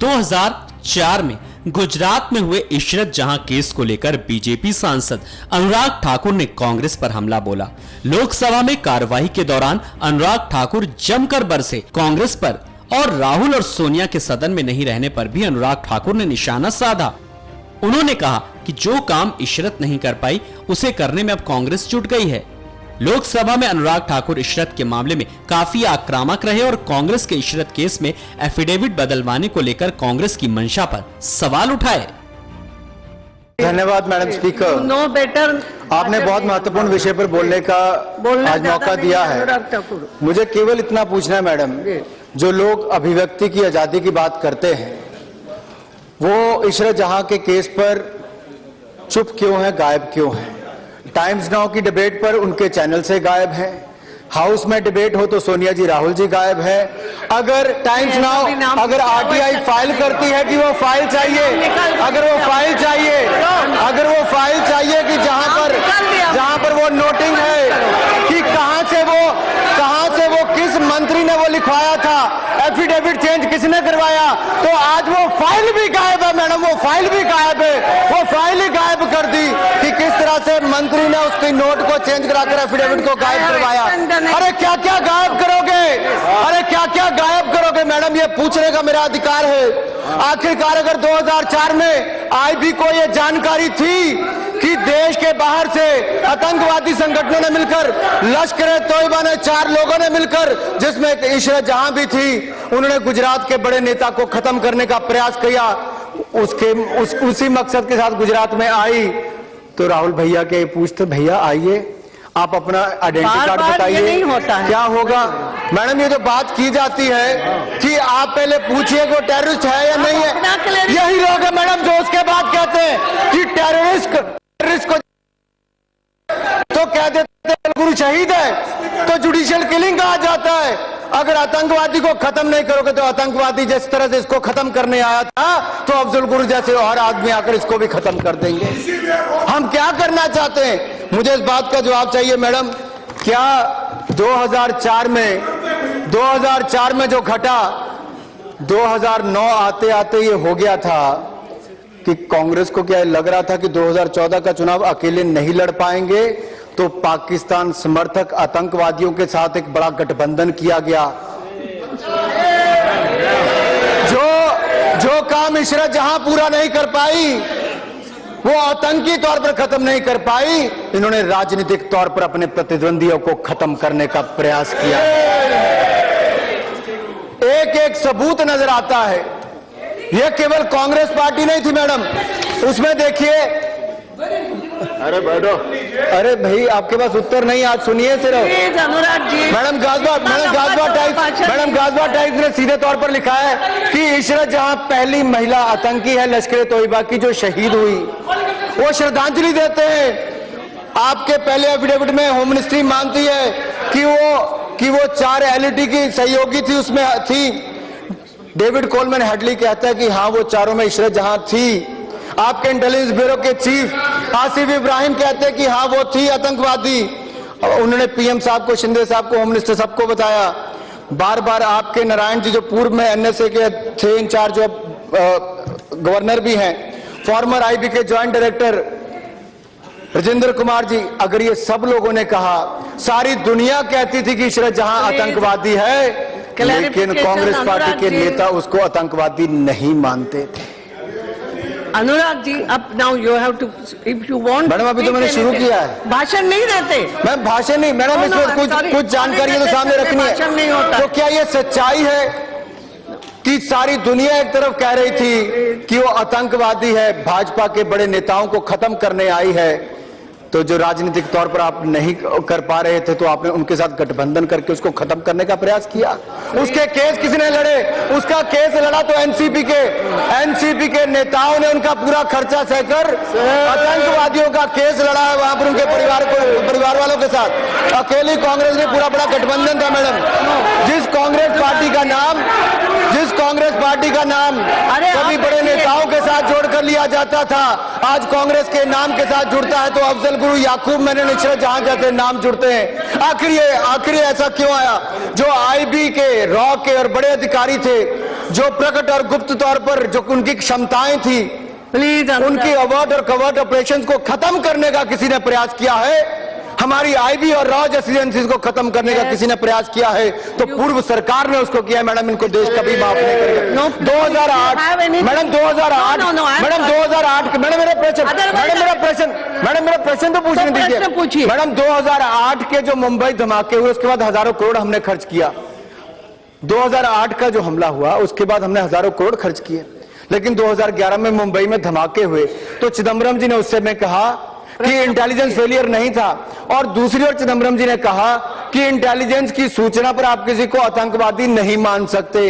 2004 में गुजरात में हुए इशरत जहां केस को लेकर बीजेपी सांसद अनुराग ठाकुर ने कांग्रेस पर हमला बोला। लोकसभा में कार्यवाही के दौरान अनुराग ठाकुर जमकर बरसे कांग्रेस पर और राहुल और सोनिया के सदन में नहीं रहने पर भी अनुराग ठाकुर ने निशाना साधा। उन्होंने कहा कि जो काम इशरत नहीं कर पाई उसे करने में अब कांग्रेस जुट गई है। लोकसभा में अनुराग ठाकुर इशरत के मामले में काफी आक्रामक रहे और कांग्रेस के इशरत केस में एफिडेविट बदलवाने को लेकर कांग्रेस की मंशा पर सवाल उठाए। धन्यवाद मैडम स्पीकर। नो बेटर आपने बहुत महत्वपूर्ण विषय पर बोलने का आज मौका दिया है। मुझे केवल इतना पूछना है मैडम, जो लोग अभिव्यक्ति की आजादी की बात करते हैं वो इशरत जहां के केस पर चुप क्यों है, गायब क्यों है? टाइम्स नाउ की डिबेट पर उनके चैनल से गायब है। हाउस में डिबेट हो तो सोनिया जी, राहुल जी गायब है। अगर टाइम्स नाउ अगर आरटीआई फाइल करती है कि वो फाइल चाहिए, अगर वो फाइल चाहिए कि जहां पर वो नोटिंग है कि कहां से वो किस मंत्री ने वो लिखवाया था, एफिडेविट चेंज किसने करवाया, तो आज वो फाइल भी गायब है मैडम। वो फाइल भी गायब है, वो फाइल ही गायब कर दी कि किस तरह से मंत्री ने उसकी नोट को चेंज कराकर एफिडेविट को गायब करवाया। अरे क्या क्या गायब करोगे, अरे क्या क्या गायब करोगे मैडम, ये पूछने का मेरा अधिकार है। आखिरकार अगर 2004 में आईबी को ये जानकारी थी कि देश के बाहर से आतंकवादी संगठनों ने मिलकर, लश्कर-ए-तोयबा ने 4 लोगों ने मिलकर, जिसमें इशरत जहां भी थी, उन्होंने गुजरात के बड़े नेता को खत्म करने का प्रयास किया, उसी मकसद के साथ गुजरात में आई, तो राहुल भैया के पूछते, भैया आइए आप अपना आइडेंटिटी कार्ड बताइए, क्या होगा? मैडम ये जो बात की जाती है कि आप पहले पूछिए कि वो टेररिस्ट है या नहीं है, यही लोग है मैडम जो उसके बाद कहते हैं कि टेररिस्ट को तो कह देते हैं गुरु शहीद है, तो जुडिशियल किलिंग कहा जाता है। अगर आतंकवादी को खत्म नहीं करोगे तो आतंकवादी जिस तरह से इसको खत्म करने आया था, तो अफजल गुरु जैसे और आदमी आकर इसको भी खत्म कर देंगे। हम क्या करना चाहते हैं, मुझे इस बात का जवाब चाहिए मैडम। क्या 2004 में जो घटा, 2009 आते आते ये हो गया था कि कांग्रेस को क्या लग रहा था कि 2014 का चुनाव अकेले नहीं लड़ पाएंगे, तो पाकिस्तान समर्थक आतंकवादियों के साथ एक बड़ा गठबंधन किया गया। जो काम इशरत जहां पूरा नहीं कर पाई, वो आतंकी तौर पर खत्म नहीं कर पाई, इन्होंने राजनीतिक तौर पर अपने प्रतिद्वंदियों को खत्म करने का प्रयास किया। एक एक सबूत नजर आता है। यह केवल कांग्रेस पार्टी नहीं थी मैडम, उसमें देखिए, अरे बैठो, अरे भाई आपके पास उत्तर नहीं, आज सुनिए सिर्फ। अनुराग जी, मैडम गाजवा टाइम्स ने सीधे तौर पर लिखा है कि इशरत जहां पहली महिला आतंकी है लश्कर-ए-तोयबा की जो शहीद हुई, वो श्रद्धांजलि देते हैं। आपके पहले एफिडेविट में होम मिनिस्ट्री मानती है कि वो 4 एलईडी की सहयोगी थी, उसमें थी। डेविड कोलमैन हेडली कहता है कि हाँ वो चारों में इशरत जहां थी। आपके इंटेलिजेंस ब्यूरो के चीफ आसिफ इब्राहिम कहते हैं कि हाँ वो थी आतंकवादी। उन्होंने पीएम साहब को, शिंदे साहब को, होम मिनिस्टर सबको बताया। बार बार आपके नारायण जी जो पूर्व में एनएसए के थे इंचार्ज, जो गवर्नर भी हैं, फॉर्मर आईबी के ज्वाइंट डायरेक्टर राजेंद्र कुमार जी, अगर ये सब लोगों ने कहा, सारी दुनिया कहती थी कि इशरत जहां आतंकवादी है, लेकिन कांग्रेस पार्टी के नेता उसको आतंकवादी नहीं मानते थे। अनुराग जी, अब now you have to, if you want. Madam अभी तो मैंने शुरू किया है। भाषण नहीं देते मैम, भाषण नहीं मैडम, इसमें कुछ जानकारी तो सामने रखनी है। तो क्या ये सच्चाई है कि सारी दुनिया एक तरफ कह रही थी कि वो आतंकवादी है, भाजपा के बड़े नेताओं को खत्म करने आई है, तो जो राजनीतिक तौर पर आप नहीं कर पा रहे थे तो आपने उनके साथ गठबंधन करके उसको खत्म करने का प्रयास किया। उसके केस किसने लड़े? उसका केस लड़ा तो एनसीपी के नेताओं ने उनका पूरा खर्चा सहकर आतंकवादियों का केस लड़ा है वहां पर उनके परिवार वालों के साथ। अकेली कांग्रेस ने पूरा बड़ा गठबंधन था मैडम। जिस कांग्रेस पार्टी का नाम कभी बड़े नेताओं के साथ जोड़कर लिया जाता था, आज कांग्रेस के नाम के साथ जुड़ता है तो अफजल गुरु, याकूब मैनन, इशरत जहां कहते नाम जुड़ते हैं। आखिर ऐसा क्यों आया? जो आईबी के, रॉ के और बड़े अधिकारी थे, जो प्रकट और गुप्त तौर पर जो उनकी क्षमताएं थी, प्लीज उनकी अवॉर्ड और कवर्ट ऑपरेशंस को खत्म करने का किसी ने प्रयास किया है, हमारी आईबी और रॉ एजेंसीज को खत्म करने का किसी ने प्रयास किया है, तो पूर्व सरकार ने उसको किया। मैडम, इनको देश कभी माफ नहीं करेगा। 2008 मैडम 2008 मैडम 2008 मैडम मेरा प्रश्न तो पूछने दीजिए। मैडम 2008 के जो मुंबई धमाके हुए उसके बाद हजारों करोड़ हमने खर्च किया। 2008 का जो हमला हुआ उसके बाद हमने हजारों करोड़ खर्च किए, लेकिन 2011 में मुंबई में धमाके हुए तो चिदम्बरम जी ने उस समय कहा कि इंटेलिजेंस फेलियर नहीं था, और दूसरी ओर चिदम्बरम जी ने कहा कि इंटेलिजेंस की सूचना पर आप किसी को आतंकवादी नहीं मान सकते।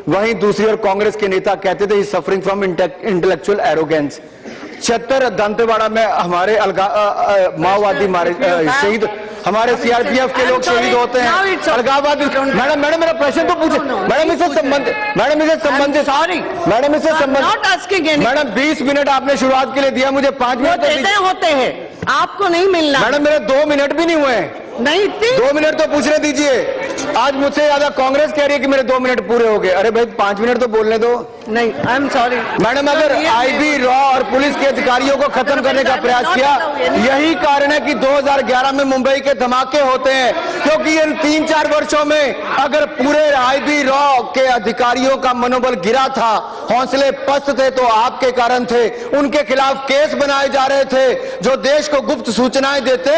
वहीं दूसरी ओर कांग्रेस के नेता कहते थे suffering from intellectual arrogance. 76 Dantewada में हमारे माओवादी मारे शहीद, हमारे सीआरपीएफ के लोग शहीद होते हैं, अलगाववादी। मैडम मेरा प्रश्न तो पूछे। मैडम इससे संबंधित मैडम 20 मिनट आपने शुरुआत के लिए दिया, मुझे 5 मिनट होते हैं, आपको नहीं मिलना। मैडम मेरे 2 मिनट भी नहीं हुए, नहीं 2 मिनट तो पूछने दीजिए। आज मुझसे ज्यादा कांग्रेस कह रही है कि मेरे 2 मिनट पूरे हो गए। अरे भाई 5 मिनट तो बोलने दो। नहीं, आई एम सॉरी मैडम, अगर आईबी, रॉ और पुलिस के अधिकारियों को खत्म करने का प्रयास किया, यही कारण है कि 2011 में मुंबई के धमाके होते हैं, क्योंकि इन 3-4 वर्षों में अगर पूरे आईबी, रॉ के अधिकारियों का मनोबल गिरा था, हौसले पस्त थे, तो आपके कारण थे। उनके खिलाफ केस बनाए जा रहे थे। जो देश को गुप्त सूचनाएं देते,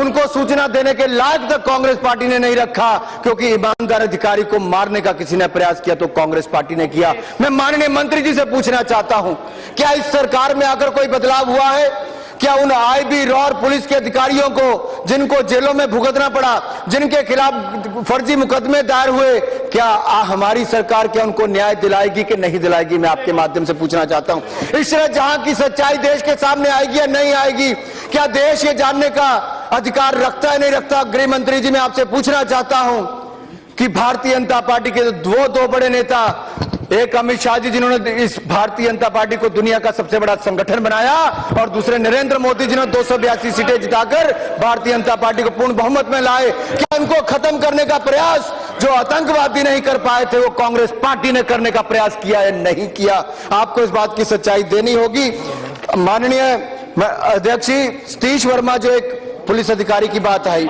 उनको सूचना देने के लायक तक कांग्रेस पार्टी ने नहीं रखा, क्योंकि ईमानदार अधिकारी को मारने का किसी ने प्रयास किया तो कांग्रेस पार्टी ने किया। मैं माननीय मंत्री जी से पूछना चाहता हूं, क्या इस सरकार में आकर कोई बदलाव हुआ है? क्या उन आईबी, रॉ और पुलिस के अधिकारियों को जिनको जेलों में भुगतना पड़ा, जिनके खिलाफ फर्जी मुकदमे दायर हुए, क्या हमारी सरकार क्या उनको न्याय दिलाएगी कि नहीं दिलाएगी? मैं आपके माध्यम से पूछना चाहता हूं। इशरत जहां की सच्चाई देश के सामने आएगी या नहीं आएगी? क्या देश ये जानने का अधिकार रखता है नहीं रखता? गृह मंत्री जी, मैं आपसे पूछना चाहता हूं कि भारतीय जनता पार्टी के दो बड़े नेता, एक अमित शाह जी जिन्होंने इस भारतीय जनता पार्टी को दुनिया का सबसे बड़ा संगठन बनाया, और दूसरे नरेंद्र मोदी जिन्होंने 282 सीटें जिताकर भारतीय जनता पार्टी को पूर्ण बहुमत में लाए, क्या इनको खत्म करने का प्रयास जो आतंकवादी नहीं कर पाए थे, वो कांग्रेस पार्टी ने करने का प्रयास किया है? नहीं किया। आपको इस बात की सच्चाई देनी होगी। माननीय अध्यक्ष जी, सतीश वर्मा जो एक पुलिस अधिकारी की बात आई,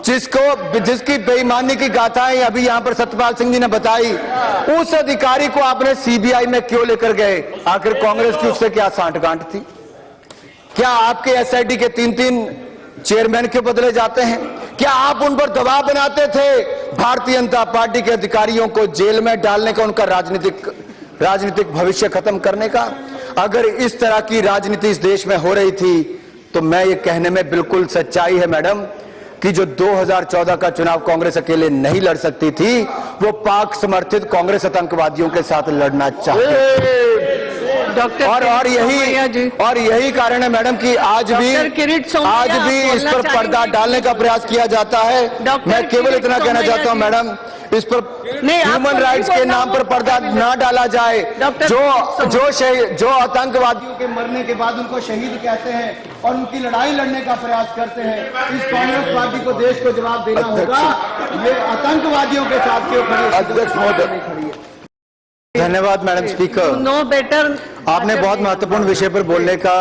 जिसकी बेईमानी की गाथाएं अभी यहां पर सत्यपाल सिंह जी ने बताई, उस अधिकारी को आपने सीबीआई में क्यों लेकर गए? आखिर कांग्रेस की उससे क्या सांठगांठ थी? क्या आपके एसआईटी के 3-3 चेयरमैन क्यों बदले जाते हैं? क्या आप उन पर दबाव बनाते थे भारतीय जनता पार्टी के अधिकारियों को जेल में डालने का, उनका राजनीतिक भविष्य खत्म करने का? अगर इस तरह की राजनीति इस देश में हो रही थी, तो मैं ये कहने में बिल्कुल सच्चाई है मैडम कि जो 2014 का चुनाव कांग्रेस अकेले नहीं लड़ सकती थी, वो पाक समर्थित कांग्रेस आतंकवादियों के साथ लड़ना चाहती। और यही कारण है मैडम कि आज भी इस पर पर्दा डालने का प्रयास किया जाता है। मैं केवल इतना कहना चाहता हूं मैडम, इस पर ह्यूमन राइट्स के नाम पर पर्दा ना डाला जाए। जो आतंकवादियों के मरने के बाद उनको शहीद कहते हैं और उनकी लड़ाई लड़ने का प्रयास करते हैं, इस कांग्रेस पार्टी को देश को जवाब देना होगा। ये आतंकवादियों के साथ क्यों खड़ी है? अध्यक्ष महोदय, धन्यवाद मैडम स्पीकर। नो बेटर, आपने बहुत महत्वपूर्ण विषय पर बोलने का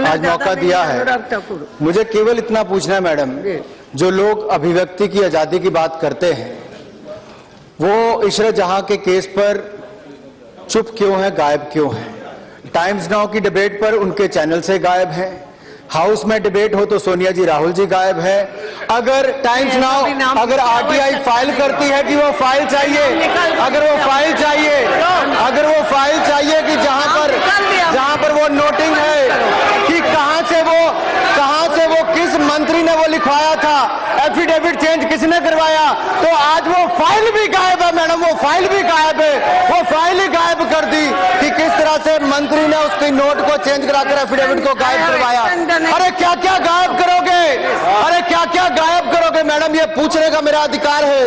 आज मौका दिया है। मुझे केवल इतना पूछना है मैडम, जो लोग अभिव्यक्ति की आजादी की बात करते हैं, वो इशरत जहां के केस पर चुप क्यों है, गायब क्यों है? टाइम्स नाउ की डिबेट पर उनके चैनल से गायब है। हाउस में डिबेट हो तो सोनिया जी, राहुल जी गायब है। अगर टाइम्स नाउ अगर आरटीआई फाइल करती है कि वो फाइल चाहिए, अगर वो फाइल चाहिए कि जहां पर वो नोटिंग है कि कहां से वो किस मंत्री ने वो लिखवाया था, एफिडेविट चेंज किसने करवाया, तो आज वो फाइल भी गायब है मैडम। वो फाइल भी गायब है, वो फाइल ही गायब कर दी कि किस तरह से मंत्री ने उसकी नोट को चेंज कराकर एफिडेविट को गायब करवाया। अरे क्या क्या गायब करोगे? अरे क्या क्या गायब करोगे मैडम? ये पूछने का मेरा अधिकार है।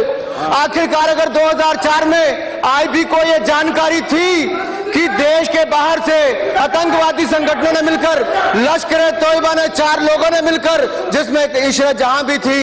आखिरकार अगर 2004 में आईबी को ये जानकारी थी कि देश के बाहर से आतंकवादी संगठनों ने मिलकर, लश्कर-ए-तोयबा ने 4 लोगों ने मिलकर, जिसमें इशरत जहां भी थी,